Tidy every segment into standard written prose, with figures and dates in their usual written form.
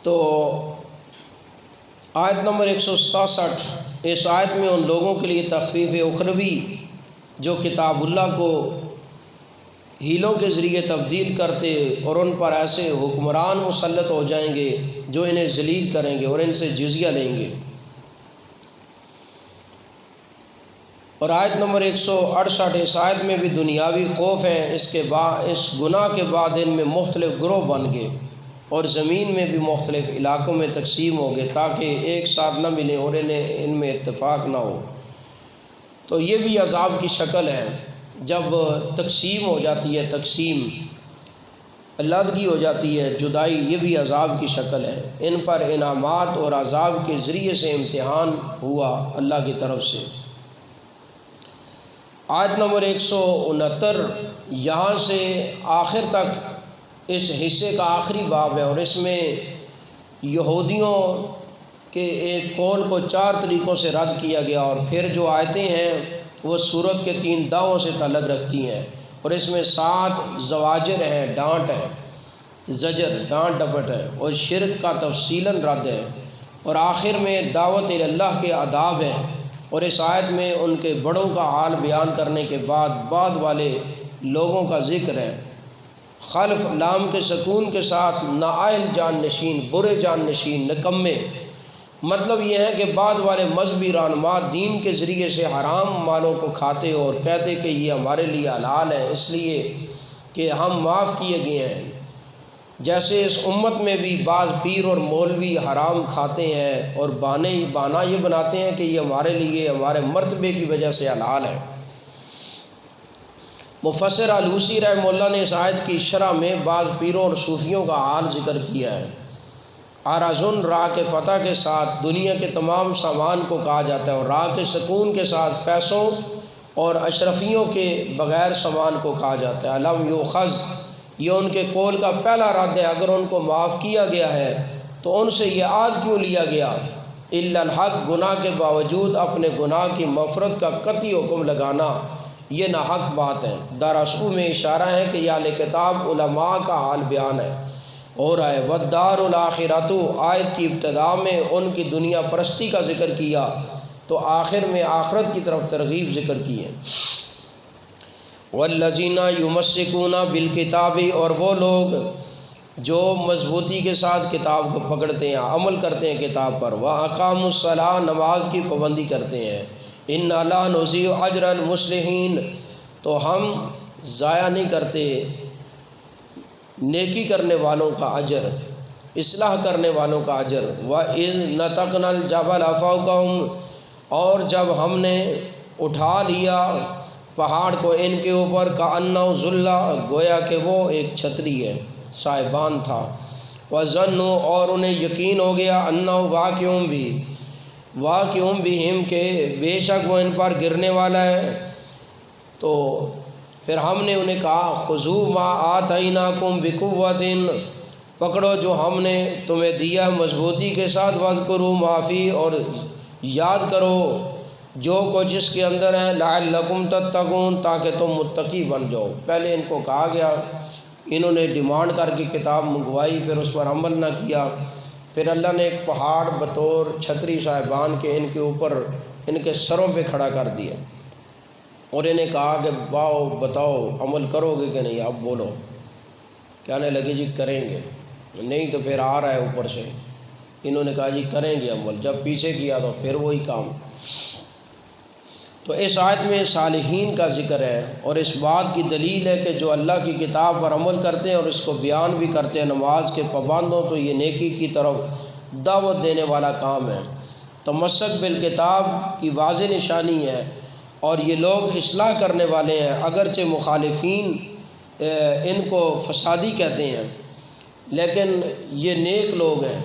تو آیت نمبر 167، اس آیت میں ان لوگوں کے لیے تخفیف اخروی جو کتاب اللہ کو ہیلوں کے ذریعے تبدیل کرتے اور ان پر ایسے حکمران مسلط ہو جائیں گے جو انہیں ذلیل کریں گے اور ان سے جزیہ لیں گے۔ اور آیت نمبر 168، اس آیت میں بھی دنیاوی خوف ہیں، اس گناہ کے بعد ان میں مختلف گروہ بن گئے اور زمین میں بھی مختلف علاقوں میں تقسیم ہو گئے تاکہ ایک ساتھ نہ ملیں اور ان میں اتفاق نہ ہو۔ تو یہ بھی عذاب کی شکل ہے، جب تقسیم ہو جاتی ہے، تقسیم علیحدگی ہو جاتی ہے، جدائی، یہ بھی عذاب کی شکل ہے۔ ان پر انعامات اور عذاب کے ذریعے سے امتحان ہوا اللہ کی طرف سے۔ آیت نمبر 169، یہاں سے آخر تک اس حصے کا آخری باب ہے، اور اس میں یہودیوں کے ایک قول کو 4 طریقوں سے رد کیا گیا، اور پھر جو آیتیں ہیں وہ سورت کے 3 دعووں سے تعلق رکھتی ہیں، اور اس میں 7 زواجر ہیں، ڈانٹ ہے، زجر، ڈانٹ ڈپٹ ہے، اور شرک کا تفصیلاً رد ہے، اور آخر میں دعوت اللہ کے آداب ہیں، اور اس آیت میں ان کے بڑوں کا حال بیان کرنے کے بعد والے لوگوں کا ذکر ہے۔ خلف لام کے سکون کے ساتھ نااہل جان نشین، برے جان نشین، نکمے، مطلب یہ ہے کہ بعد والے مذہبی رہنما دین کے ذریعے سے حرام مالوں کو کھاتے اور کہتے کہ یہ ہمارے لیے حلال ہے اس لیے کہ ہم معاف کیے گئے ہیں۔ جیسے اس امت میں بھی بعض پیر اور مولوی حرام کھاتے ہیں اور بہانہ یہ بناتے ہیں کہ یہ ہمارے لیے ہمارے مرتبے کی وجہ سے حلال ہے۔ مفسر آلوسی رحمہ اللہ نے اس آیت کی شرح میں بعض پیروں اور صوفیوں کا حال ذکر کیا ہے۔ آرازن راہ کے فتح کے ساتھ دنیا کے تمام سامان کو کہا جاتا ہے، اور راہ کے سکون کے ساتھ پیسوں اور اشرفیوں کے بغیر سامان کو کہا جاتا ہے۔ علم یوخذ، یہ ان کے قول کا پہلا رد ہے، اگر ان کو معاف کیا گیا ہے تو ان سے یہ عہد کیوں لیا گیا؟ الا الحق، گناہ کے باوجود اپنے گناہ کی مغفرت کا قطعی حکم لگانا یہ ناحق بات ہے۔ داراسو میں اشارہ ہے کہ یہ اہل کتاب علماء کا حال بیان ہے اور ہے والدار الاخرۃ، آیت کی ابتدا میں ان کی دنیا پرستی کا ذکر کیا تو آخر میں آخرت کی طرف ترغیب ذکر کی ہے۔ والذین یمسکون بالکتاب، اور وہ لوگ جو مضبوطی کے ساتھ کتاب کو پکڑتے ہیں، عمل کرتے ہیں کتاب پر، واقاموا الصلاۃ، نماز کی پابندی کرتے ہیں، انا لا نضیع اجر المصلحین، تو ہم ضائع نہیں کرتے نیکی کرنے والوں کا اجر، اصلاح کرنے والوں کا اجر۔ وَإِذْ نَتَقْنَا الْجَبَلَ فَوْقَهُمْ، اور جب ہم نے اٹھا لیا پہاڑ کو ان کے اوپر، كَأَنَّهُ ظُلَّةٌ، گویا کہ وہ ایک چھتری ہے، سائبان تھا۔ وَظَنُّوا، اور انہیں یقین ہو گیا، أَنَّهُ واقع بہم، کہ بے شک وہ ان پر گرنے والا ہے۔ تو پھر ہم نے انہیں کہا خذوا ما آتیناکم بقوۃ، پکڑو جو ہم نے تمہیں دیا مضبوطی کے ساتھ، واذکروا ما فیہ، اور یاد کرو جو کچھ اس کے اندر ہے، لعلکم تتقون، تاکہ تم متقی بن جاؤ۔ پہلے ان کو کہا گیا، انہوں نے ڈیمانڈ کر کے کتاب منگوائی، پھر اس پر عمل نہ کیا، پھر اللہ نے ایک پہاڑ بطور چھتری صاحبان کے ان کے اوپر ان کے سروں پہ کھڑا کر دیا اور انہیں کہا کہ بتاؤ عمل کرو گے کہ نہیں؟ اب بولو۔ کہنے لگے جی کریں گے، نہیں تو پھر آ رہا ہے اوپر سے، انہوں نے کہا جی کریں گے عمل، جب پیچھے کیا تو پھر وہی کام۔ تو اس آیت میں صالحین کا ذکر ہے، اور اس بات کی دلیل ہے کہ جو اللہ کی کتاب پر عمل کرتے ہیں اور اس کو بیان بھی کرتے ہیں، نماز کے پابند ہوں، تو یہ نیکی کی طرف دعوت دینے والا کام ہے۔ تمسک بالکتاب کی واضح نشانی ہے، اور یہ لوگ اصلاح کرنے والے ہیں، اگرچہ مخالفین ان کو فسادی کہتے ہیں لیکن یہ نیک لوگ ہیں۔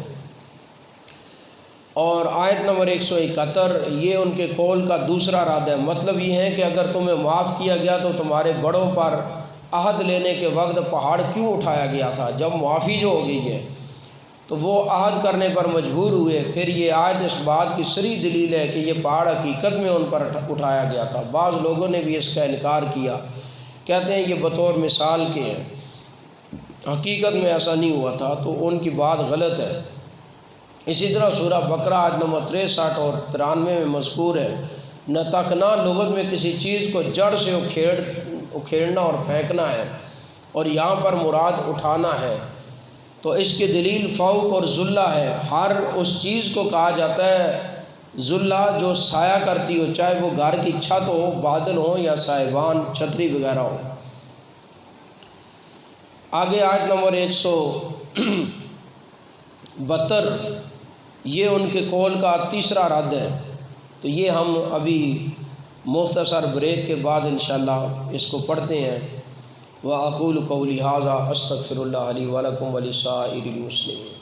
اور آیت نمبر 171، یہ ان کے قول کا دوسرا رد ہے، مطلب یہ ہے کہ اگر تمہیں معاف کیا گیا تو تمہارے بڑوں پر عہد لینے کے وقت پہاڑ کیوں اٹھایا گیا تھا؟ جب معافی جو ہو گئی ہے تو وہ عہد کرنے پر مجبور ہوئے۔ پھر یہ آیت اس بات کی صریح دلیل ہے کہ یہ پہاڑ حقیقت میں ان پر اٹھایا گیا تھا۔ بعض لوگوں نے بھی اس کا انکار کیا، کہتے ہیں یہ بطور مثال کے ہیں، حقیقت میں ایسا نہیں ہوا تھا، تو ان کی بات غلط ہے۔ اسی طرح سورہ بقرہ آیت نمبر 63 اور 93 میں مذکور ہے نتقنا لغت میں کسی چیز کو جڑ سے اکھیڑنا اور پھینکنا ہے، اور یہاں پر مراد اٹھانا ہے، تو اس کی دلیل فوق اور ذلہ ہے۔ ہر اس چیز کو کہا جاتا ہے ذلہ جو سایہ کرتی ہو، چاہے وہ گھر کی چھت ہو، بادل ہو یا سائبان چھتری وغیرہ ہو۔ آگے آیت نمبر 172 یہ ان کے قول کا تیسرا رد ہے، تو یہ ہم ابھی مختصر بریک کے بعد انشاءاللہ اس کو پڑھتے ہیں۔ وَأَقُولُ قَوْلِي هَٰذَا أَسْتَغْفِرُ اللَّهَ لِي وَلَكُمْ وَلِسَائِرِ الْمُسْلِمِينَ۔